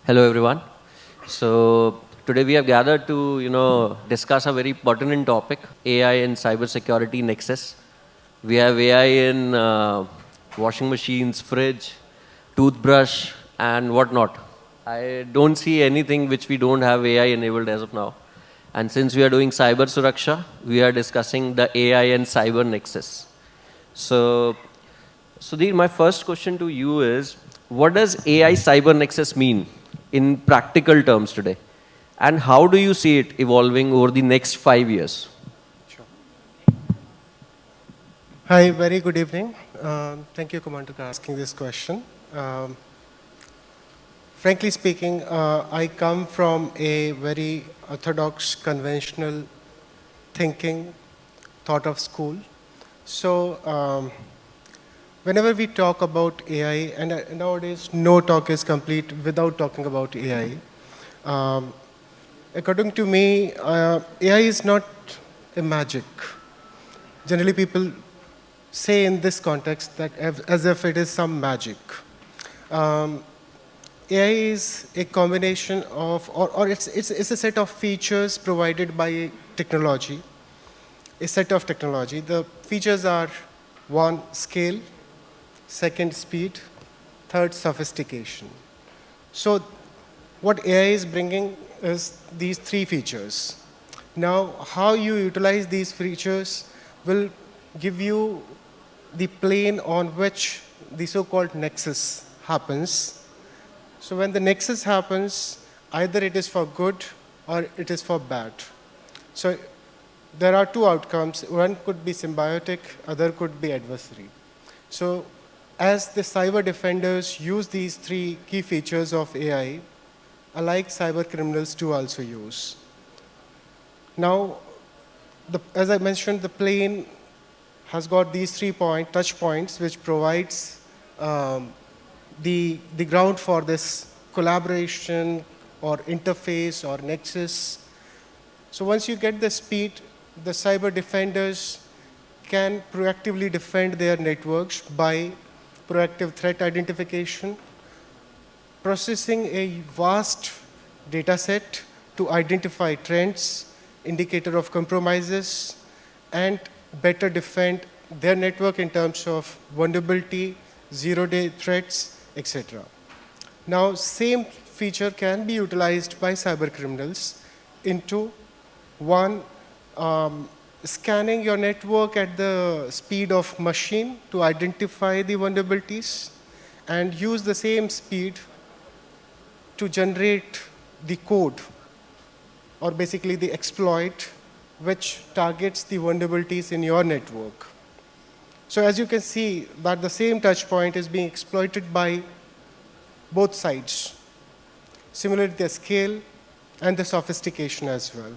Hello, everyone. So today we have gathered to, discuss a very pertinent topic: AI and cybersecurity nexus. We have AI in washing machines, fridge, toothbrush, and whatnot. I don't see anything which we don't have AI enabled as of now. And since we are doing cyber suraksha, we are discussing the AI and cyber nexus. So, Sudhir, my first question to you is, what does AI cyber nexus mean in practical terms today? And how do you see it evolving over the next 5 years? Sure. Hi, very good evening. Thank you, Commander, for asking this question. Frankly speaking, I come from a very orthodox, conventional thinking, thought of school. So whenever we talk about AI, and nowadays no talk is complete without talking about AI. According to me, AI is not a magic. Generally, people say in this context that as if it is some magic. AI is a combination of, or it's a set of features provided by technology, a set of technology. The features are: one, scale; second, speed; third, sophistication. So what AI is bringing is these three features. Now, how you utilize these features will give you the plane on which the so-called nexus happens. So when the nexus happens, either it is for good or it is for bad. So there are two outcomes. One could be symbiotic, other could be adversary. So as the cyber defenders use these three key features of AI, alike cyber criminals do also use. Now, as I mentioned, the plane has got these 3 touch points, which provides the ground for this collaboration or interface or nexus. So once you get the speed, the cyber defenders can proactively defend their networks by proactive threat identification, processing a vast data set to identify trends, indicator of compromises, and better defend their network in terms of vulnerability, zero-day threats, etc. Now, same feature can be utilized by cyber criminals into one, scanning your network at the speed of machine to identify the vulnerabilities and use the same speed to generate the code, or basically the exploit, which targets the vulnerabilities in your network. So as you can see, that the same touch point is being exploited by both sides. Similarly, the scale and the sophistication as well.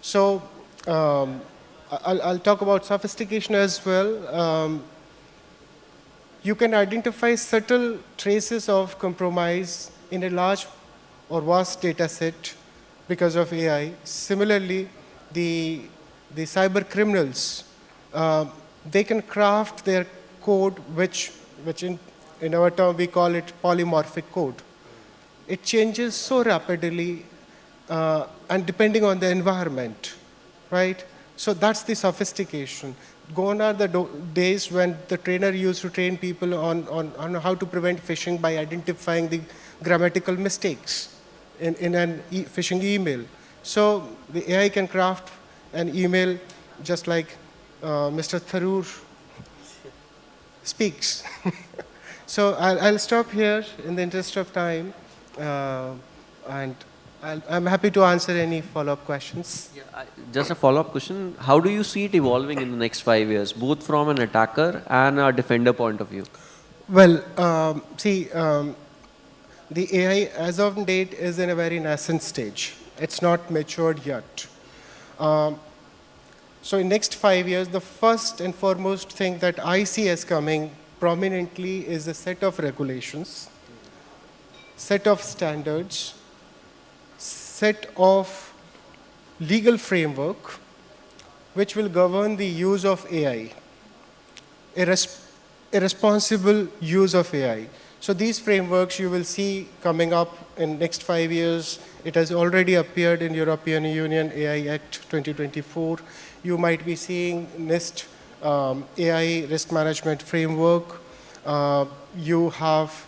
So I'll talk about sophistication as well. You can identify subtle traces of compromise in a large or vast data set because of AI. Similarly, the cyber criminals, they can craft their code, which in our term we call it polymorphic code. It changes so rapidly and depending on the environment, right? So that's the sophistication. Gone are the days when the trainer used to train people on how to prevent phishing by identifying the grammatical mistakes in an phishing email. So the AI can craft an email just like Mr. Tharoor speaks. So I'll stop here in the interest of time, and I'm happy to answer any follow-up questions. Yeah, just a follow-up question. How do you see it evolving in the next 5 years, both from an attacker and a defender point of view? Well, the AI as of date is in a very nascent stage. It's not matured yet. So in next 5 years, the first and foremost thing that I see as coming prominently is a set of regulations, set of standards, set of legal framework which will govern the use of AI, a responsible use of AI. So these frameworks you will see coming up in next 5 years. It has already appeared in European Union AI Act 2024. You might be seeing NIST AI risk management framework. You have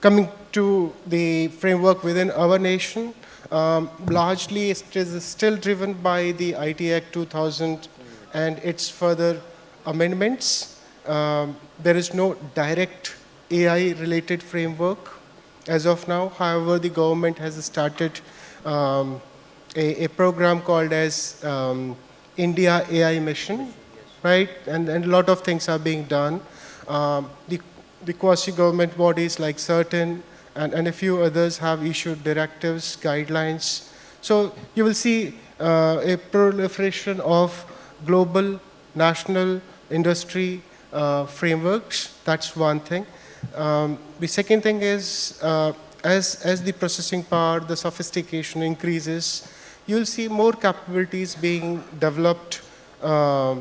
coming to the framework within our nation. Largely it is still driven by the IT Act 2000 and its further amendments. There is no direct AI-related framework as of now. However, the government has started a program called as India AI Mission, right? And a lot of things are being done. The quasi-government bodies like CERTIN and a few others have issued directives, guidelines. So you will see a proliferation of global, national, industry frameworks. That's one thing. The second thing is, as the processing power, the sophistication increases, you'll see more capabilities being developed or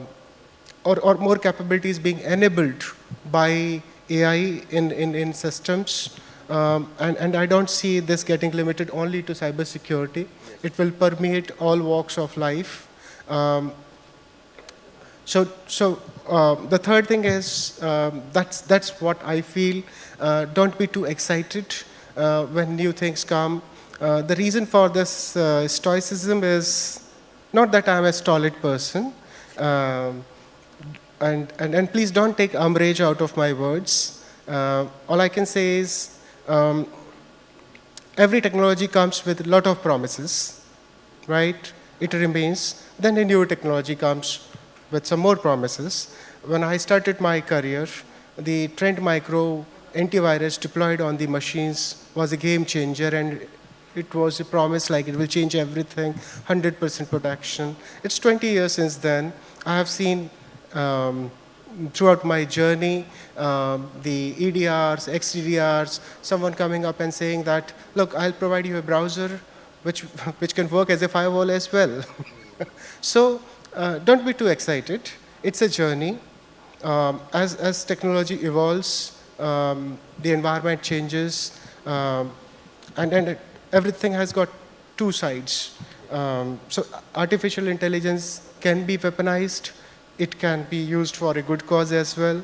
more capabilities being enabled by AI in systems. And I don't see this getting limited only to cybersecurity. It will permeate all walks of life. So the third thing is, that's what I feel. Don't be too excited when new things come. The reason for this stoicism is not that I'm a stolid person. And please don't take umbrage out of my words. All I can say is, every technology comes with a lot of promises, right? It remains. Then a new technology comes with some more promises. When I started my career, the Trend Micro antivirus deployed on the machines was a game changer, and it was a promise like it will change everything, 100% protection. It's 20 years since then. I have seen throughout my journey, the EDRs, XDDRs, someone coming up and saying that, look, I'll provide you a browser which can work as a firewall as well. So don't be too excited. It's a journey. As technology evolves, the environment changes, and everything has got two sides. So artificial intelligence can be weaponized. It can be used for a good cause as well.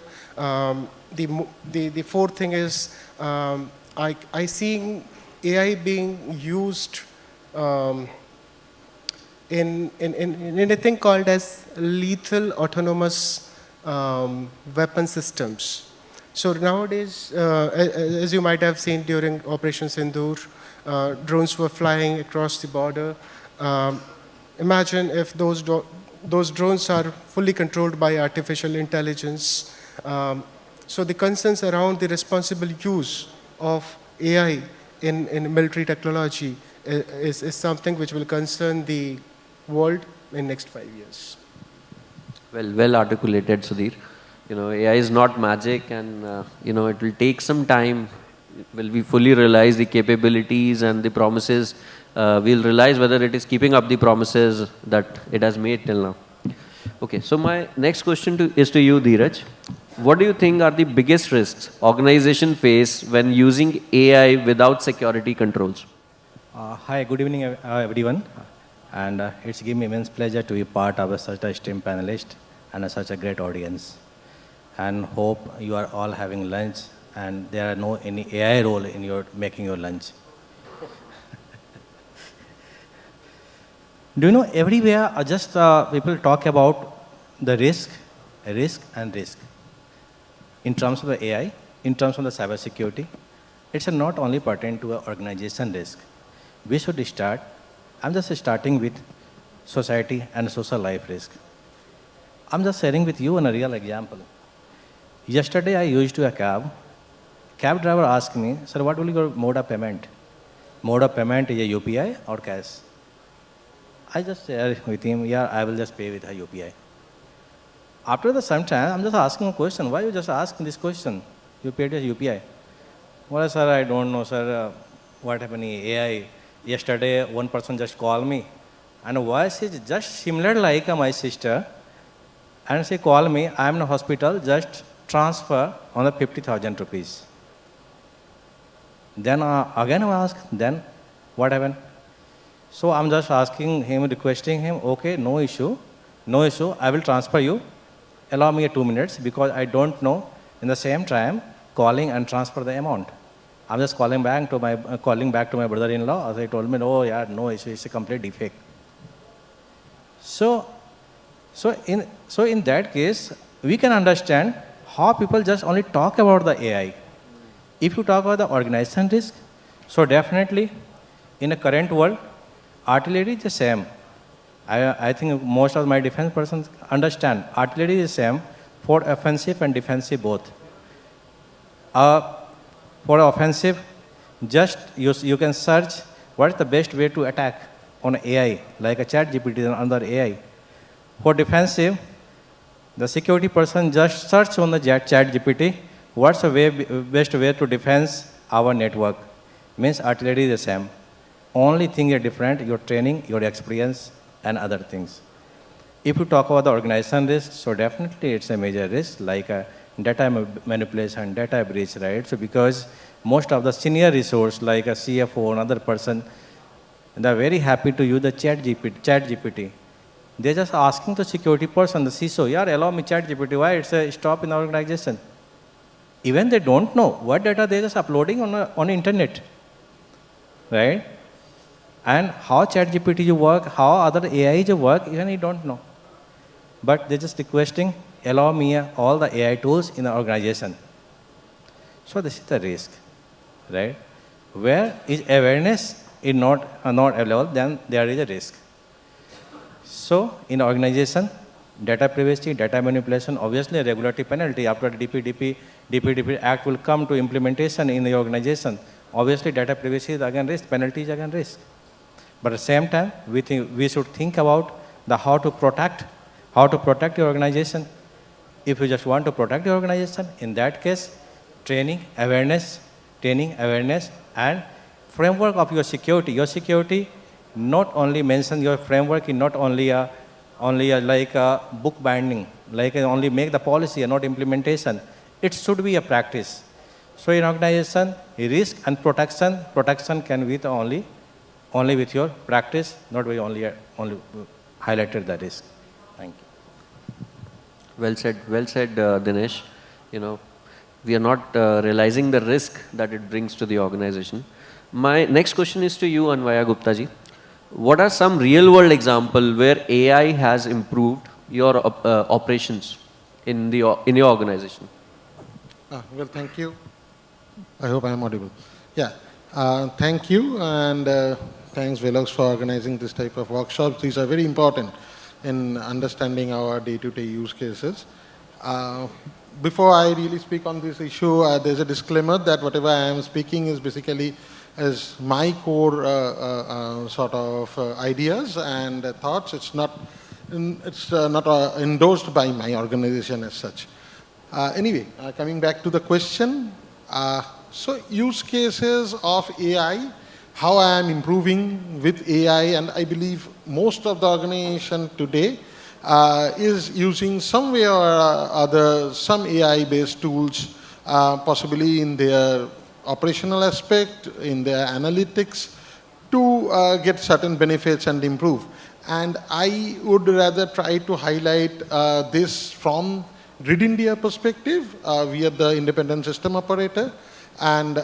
The fourth thing is, I see AI being used in a thing called as lethal autonomous weapon systems. So nowadays, as you might have seen during Operation Sindoor, drones were flying across the border. Imagine if those drones are fully controlled by artificial intelligence. So the concerns around the responsible use of AI in military technology is something which will concern the world in next 5 years. Well articulated, Sudhir. AI is not magic, and it will take some time. Will we fully realize the capabilities and the promises? We'll realize whether it is keeping up the promises that it has made till now. Okay, so my next question is to you, Dheeraj. What do you think are the biggest risks organization face when using AI without security controls? Hi, good evening, everyone. And it's given me immense pleasure to be part of such a esteemed panelist and such a great audience. And hope you are all having lunch and there are no any AI role in your making your lunch. Do you know, everywhere just people talk about the risk and risk. In terms of the AI, in terms of the cybersecurity, it's not only pertain to an organization risk. We should start, I'm just starting with society and social life risk. I'm just sharing with you a real example. Yesterday I used a cab. Cab driver asked me, sir, what will be your mode of payment? Mode of payment is a UPI or cash? I just share with him, yeah, I will just pay with a UPI. After some time, I'm just asking a question. Why you just ask this question? You paid a UPI. Well, sir, I don't know, sir. What happened in AI? Yesterday, one person just called me. And voice is just similar like my sister. And she called me, I'm in a hospital, just transfer on the 50,000 rupees. Then again I ask, then what happened? So I'm just asking him, requesting him, okay, no issue, I will transfer you. Allow me 2 minutes because I don't know in the same time calling and transfer the amount. I'm just calling back to my brother-in-law. As he told me, no, yeah, no issue, it's a complete defect. So in that case, we can understand how people just only talk about the AI. If you talk about the organization risk, so definitely in the current world, artillery is the same. I think most of my defense persons understand artillery is the same for offensive and defensive both. For offensive, just you can search what is the best way to attack on AI, like a chat GPT and another AI. For defensive, the security person just search on the chat GPT, what's the best way to defense our network. Means artillery is the same. Only thing is different, your training, your experience, and other things. If you talk about the organization risk, so definitely it's a major risk, like data manipulation, data breach, right? So because most of the senior resource, like a CFO, another person, they're very happy to use the chat GPT. They're just asking the security person, the CISO, yeah, allow me chat GPT, why it's a stop in the organization. Even they don't know what data they're just uploading on the internet, right? And how chat GPT work, how other AI work, even you don't know. But they're just requesting, allow me all the AI tools in the organization. So this is the risk, right? Where is awareness is not available, then there is a risk. So in organization, data privacy, data manipulation, obviously a regulatory penalty after the DPDP Act will come to implementation in the organization. Obviously data privacy is again risk, penalty is again risk. But at the same time, we should think about how to protect your organization. If you just want to protect your organization, in that case, training, awareness, and framework of your security. Your security not only mention your framework is not only like a book binding, like only make the policy and not implementation. It should be a practice. So in organization, risk and protection can be only with your practice, not by only highlighted the risk. Thank you. Well said, Dinesh. We are not realizing the risk that it brings to the organization. My next question is to you, Anwaya Gupta ji. What are some real-world examples where AI has improved your operations in your organization? Well, thank you. I hope I am audible. Yeah, thank you, and thanks Veloxx for organizing this type of workshops. These are very important in understanding our day-to-day use cases. Before I really speak on this issue, there's a disclaimer that whatever I am speaking is basically as my core sort of ideas and thoughts. It's not endorsed by my organization as such. Anyway, coming back to the question, so use cases of AI, how I am improving with AI, and I believe most of the organization today is using some way or other some AI-based tools, possibly in their operational aspect, in their analytics, to get certain benefits and improve. And I would rather try to highlight this from Grid India perspective. We are the independent system operator, and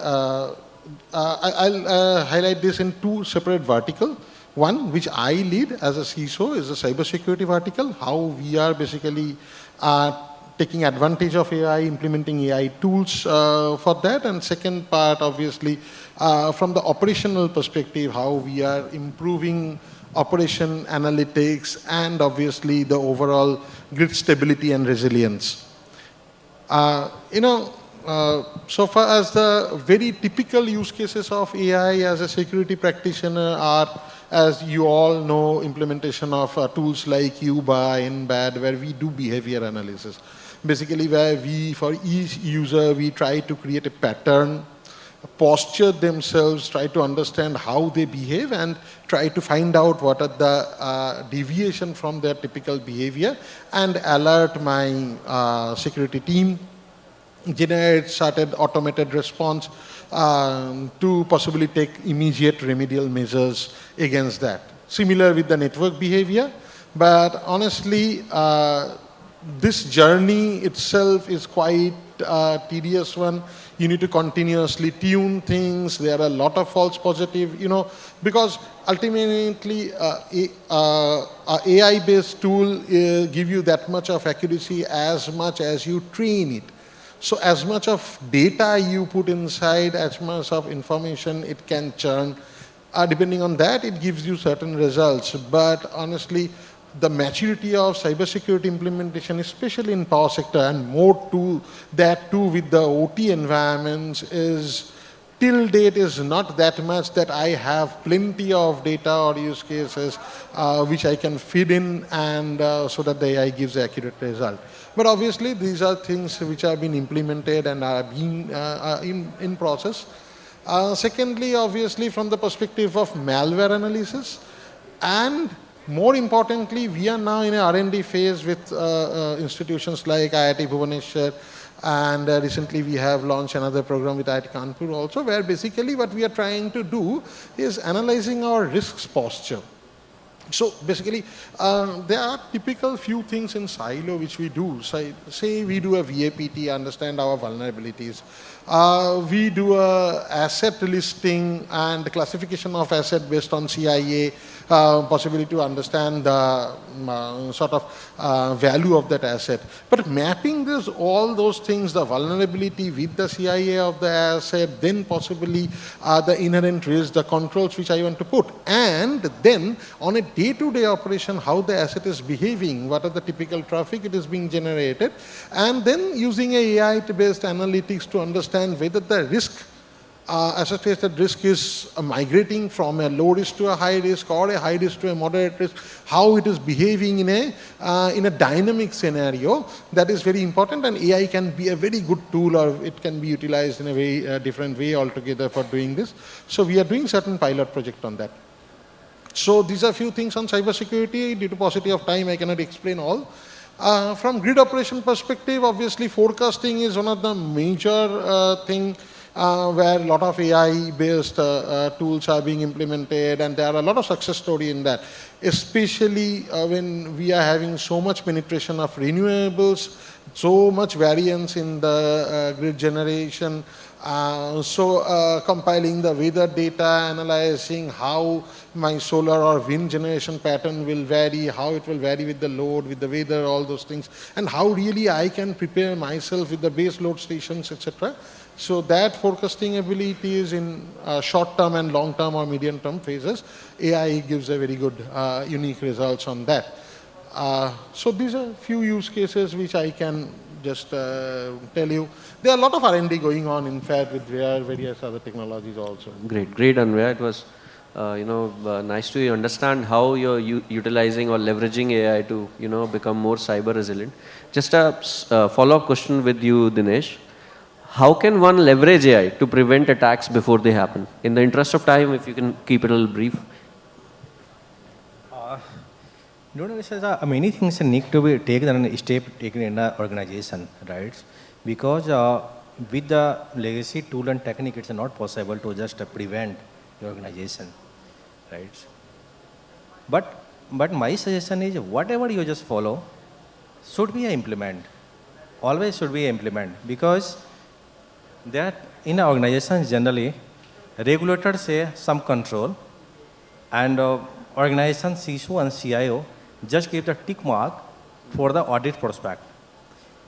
I'll highlight this in two separate verticals. One, which I lead as a CISO, is a cybersecurity vertical, how we are basically taking advantage of AI, implementing AI tools for that. And second part, obviously, from the operational perspective, how we are improving operation analytics and obviously the overall grid stability and resilience. So far as the very typical use cases of AI as a security practitioner are, as you all know, implementation of tools like UBA, NBAD, where we do behavior analysis. Basically, where we, for each user, we try to create a pattern, posture themselves, try to understand how they behave, and try to find out what are the deviation from their typical behavior, and alert my security team generate certain automated response to possibly take immediate remedial measures against that. Similar with the network behavior, but honestly, this journey itself is quite a tedious one. You need to continuously tune things. There are a lot of false positive, because ultimately a AI-based tool give you that much of accuracy as much as you train it. So as much of data you put inside, as much of information it can churn. Depending on that, it gives you certain results. But honestly, the maturity of cybersecurity implementation, especially in power sector, and more to that too with the OT environments, is till date is not that much that I have plenty of data or use cases which I can feed in, and so that the AI gives accurate result. But obviously, these are things which have been implemented and are being in process. Secondly, obviously, from the perspective of malware analysis, and more importantly, we are now in an R&D phase with institutions like IIT Bhubaneswar, and recently we have launched another program with IIT Kanpur also, where basically what we are trying to do is analyzing our risks posture. So basically, there are typical few things in silo which we do. So, say we do a VAPT, understand our vulnerabilities. We do a asset listing and classification of asset based on CIA, possibility to understand the sort of value of that asset. But mapping this, all those things, the vulnerability with the CIA of the asset, then possibly the inherent risk, the controls which I want to put, and then on a day-to-day operation, how the asset is behaving, what are the typical traffic it is being generated, and then using a AI-based analytics to understand whether the risk, associated risk is migrating from a low risk to a high risk, or a high risk to a moderate risk, how it is behaving in a dynamic scenario. That is very important, and AI can be a very good tool, or it can be utilized in a very different way altogether for doing this. So we are doing certain pilot project on that. So these are few things on cybersecurity. Due to paucity of time, I cannot explain all. From grid operation perspective, obviously forecasting is one of the major thing where a lot of AI-based tools are being implemented, and there are a lot of success story in that, especially when we are having so much penetration of renewables, so much variance in the grid generation. Compiling the weather data, analyzing how my solar or wind generation pattern will vary, how it will vary with the load, with the weather, all those things, and how really I can prepare myself with the base load stations, etc. So that forecasting ability is in short-term and long-term or medium-term phases. AI gives a very good, unique results on that. So these are few use cases which I can just tell you. There are a lot of R&D going on, in fact, with various other technologies also. Great, great, Anwaya. It was, nice to understand how you're utilizing or leveraging AI to, become more cyber resilient. Just a follow-up question with you, Dinesh. How can one leverage AI to prevent attacks before they happen? In the interest of time, if you can keep it a little brief. Many things need to be taken in an organization, right? Because with the legacy tool and technique, it's not possible to just prevent the organization, right? But my suggestion is whatever you just follow should be implement. Always should be implement, because that in organizations generally, regulators say some control, and organization CISO and CIO just give the tick mark for the audit prospect.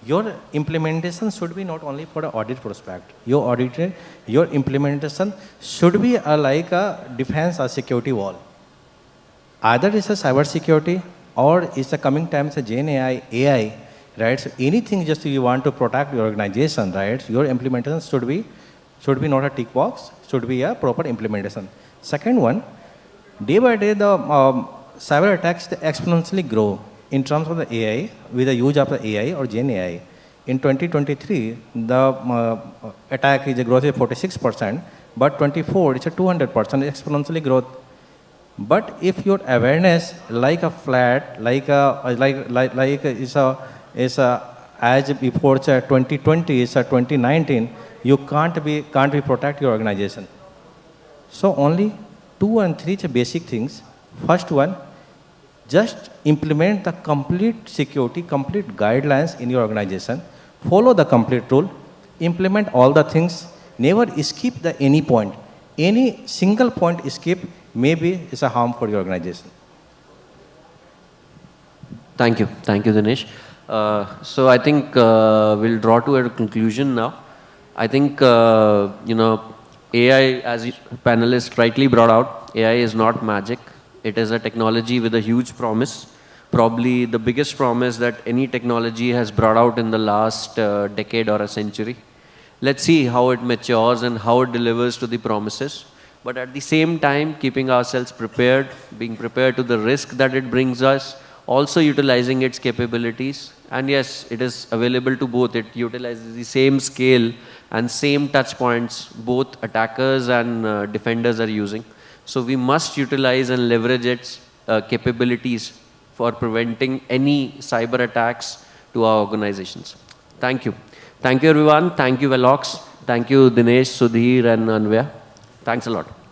Your implementation should be not only for the audit prospect. Your implementation should be like a defense or security wall. Either it's a cyber security, or it's the coming times a Gen AI, right? So anything just you want to protect your organization, right? Your implementation should be not a tick box, should be a proper implementation. Second one, day by day the cyber attacks exponentially grow in terms of the AI, with the use of the AI or Gen AI. In 2023, the attack is a growth of 46%, but 24 it's a 200% exponentially growth. But if your awareness like a flat, is as before 2020 is 2019, you can't be protect your organization. So only 2 and 3 basic things. First one, just implement the complete security, complete guidelines in your organization. Follow the complete rule. Implement all the things. Never skip any point. Any single point skip maybe is a harm for your organization. Thank you. Thank you, Dinesh. So I think we'll draw to a conclusion now. I think, AI, as panelists rightly brought out, AI is not magic. It is a technology with a huge promise. Probably the biggest promise that any technology has brought out in the last decade or a century. Let's see how it matures and how it delivers to the promises. But at the same time, keeping ourselves prepared, being prepared to the risk that it brings us, also utilizing its capabilities. And yes, it is available to both. It utilizes the same scale and same touch points both attackers and defenders are using. So we must utilize and leverage its capabilities for preventing any cyber attacks to our organizations. Thank you. Thank you, everyone. Thank you, Veloxx. Thank you, Dinesh, Sudhir, and Anwaya. Thanks a lot.